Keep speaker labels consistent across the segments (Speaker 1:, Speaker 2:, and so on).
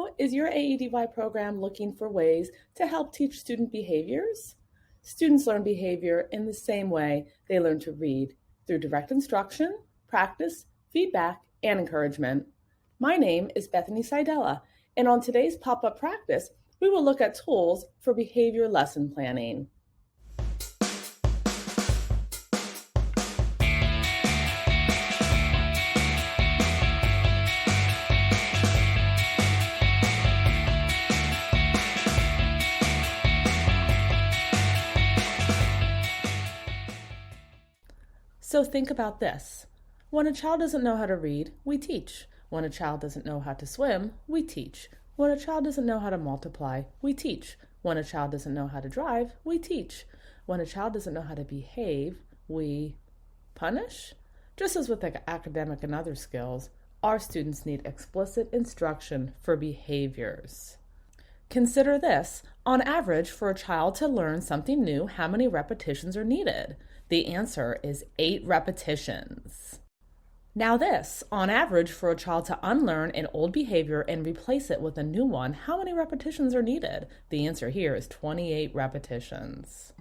Speaker 1: So, is your AEDY program looking for ways to help teach student behaviors? Students learn behavior in the same way they learn to read, through direct instruction, practice, feedback, and encouragement. My name is Bethany Seidella, and on today's Pop-Up Practice, we will look at tools for behavior lesson planning. So think about this. When a child doesn't know how to read, we teach. When a child doesn't know how to swim, we teach. When a child doesn't know how to multiply, we teach. When a child doesn't know how to drive, we teach. When a child doesn't know how to behave, we punish. Just as with academic and other skills, our students need explicit instruction for behaviors. Consider this. On average, for a child to learn something new, how many repetitions are needed? The answer is 8 repetitions. Now this, on average, for a child to unlearn an old behavior and replace it with a new one, how many repetitions are needed? The answer here is 28 repetitions.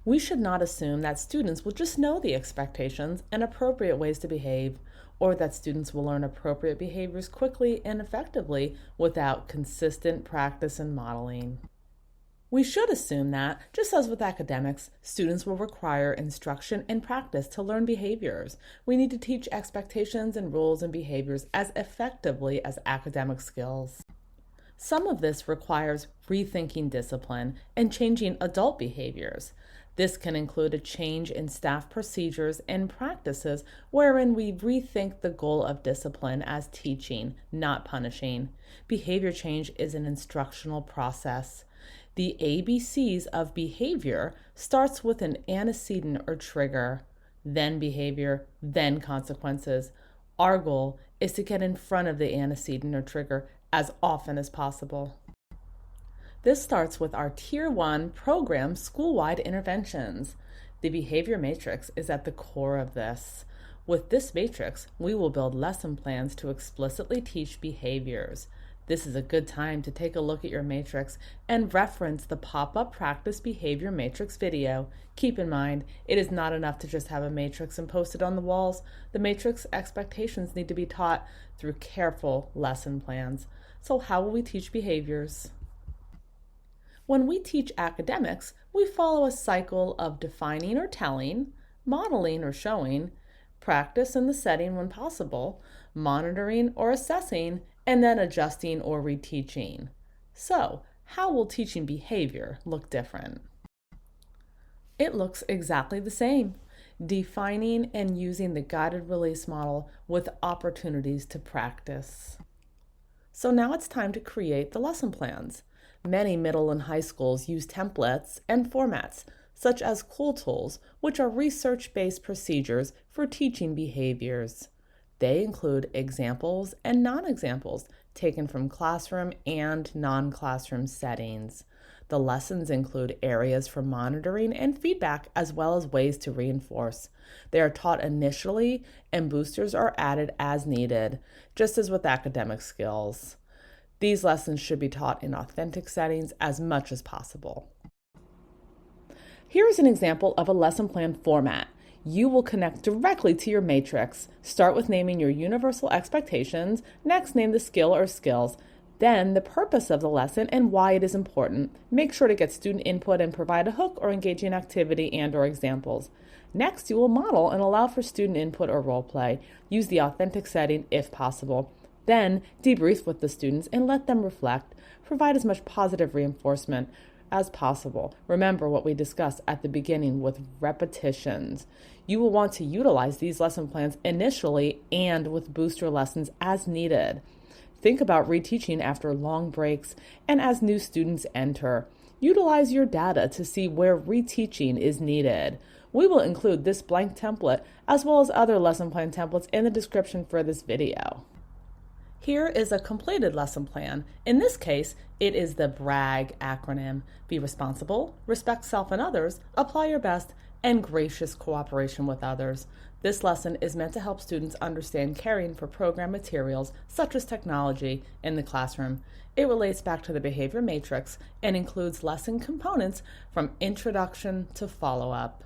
Speaker 1: We should not assume that students will just know the expectations and appropriate ways to behave, or that students will learn appropriate behaviors quickly and effectively without consistent practice and modeling. We should assume that, just as with academics, students will require instruction and practice to learn behaviors. We need to teach expectations and rules and behaviors as effectively as academic skills. Some of this requires rethinking discipline and changing adult behaviors. This can include a change in staff procedures and practices wherein we rethink the goal of discipline as teaching, not punishing. Behavior change is an instructional process. The ABCs of behavior starts with an antecedent or trigger, then behavior, then consequences. Our goal is to get in front of the antecedent or trigger as often as possible. This starts with our Tier 1 program school-wide interventions. The behavior matrix is at the core of this. With this matrix, we will build lesson plans to explicitly teach behaviors. This is a good time to take a look at your matrix and reference the Pop-Up Practice Behavior Matrix video. Keep in mind, it is not enough to just have a matrix and post it on the walls. The matrix expectations need to be taught through careful lesson plans. So how will we teach behaviors? When we teach academics, we follow a cycle of defining or telling, modeling or showing, practice in the setting when possible, monitoring or assessing, and then adjusting or reteaching. So, how will teaching behavior look different? It looks exactly the same, defining and using the guided release model with opportunities to practice. So now it's time to create the lesson plans. Many middle and high schools use templates and formats, such as Cool Tools, which are research-based procedures for teaching behaviors. They include examples and non-examples taken from classroom and non-classroom settings. The lessons include areas for monitoring and feedback, as well as ways to reinforce. They are taught initially, and boosters are added as needed, just as with academic skills. These lessons should be taught in authentic settings as much as possible. Here is an example of a lesson plan format. You will connect directly to your matrix. Start with naming your universal expectations. Next, name the skill or skills. Then, the purpose of the lesson and why it is important. Make sure to get student input and provide a hook or engaging activity and/or examples. Next, you will model and allow for student input or role play. Use the authentic setting if possible. Then, debrief with the students and let them reflect. Provide as much positive reinforcement as possible. Remember what we discussed at the beginning with repetitions. You will want to utilize these lesson plans initially and with booster lessons as needed. Think about reteaching after long breaks and as new students enter. Utilize your data to see where reteaching is needed. We will include this blank template as well as other lesson plan templates in the description for this video. Here is a completed lesson plan. In this case, it is the BRAG acronym. Be responsible, respect self and others, apply your best, and gracious cooperation with others. This lesson is meant to help students understand caring for program materials such as technology in the classroom. It relates back to the behavior matrix and includes lesson components from introduction to follow-up.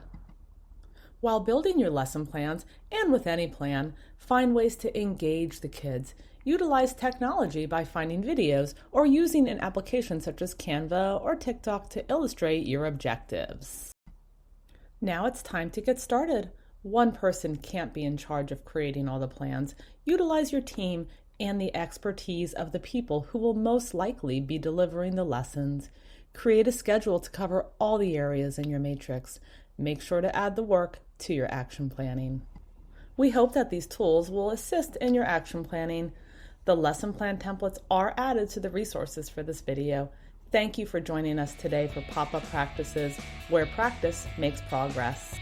Speaker 1: While building your lesson plans, and with any plan, find ways to engage the kids. Utilize technology by finding videos or using an application such as Canva or TikTok to illustrate your objectives. Now it's time to get started. One person can't be in charge of creating all the plans. Utilize your team and the expertise of the people who will most likely be delivering the lessons. Create a schedule to cover all the areas in your matrix. Make sure to add the work to your action planning. We hope that these tools will assist in your action planning. The lesson plan templates are added to the resources for this video. Thank you for joining us today for Pop-Up Practices, where practice makes progress.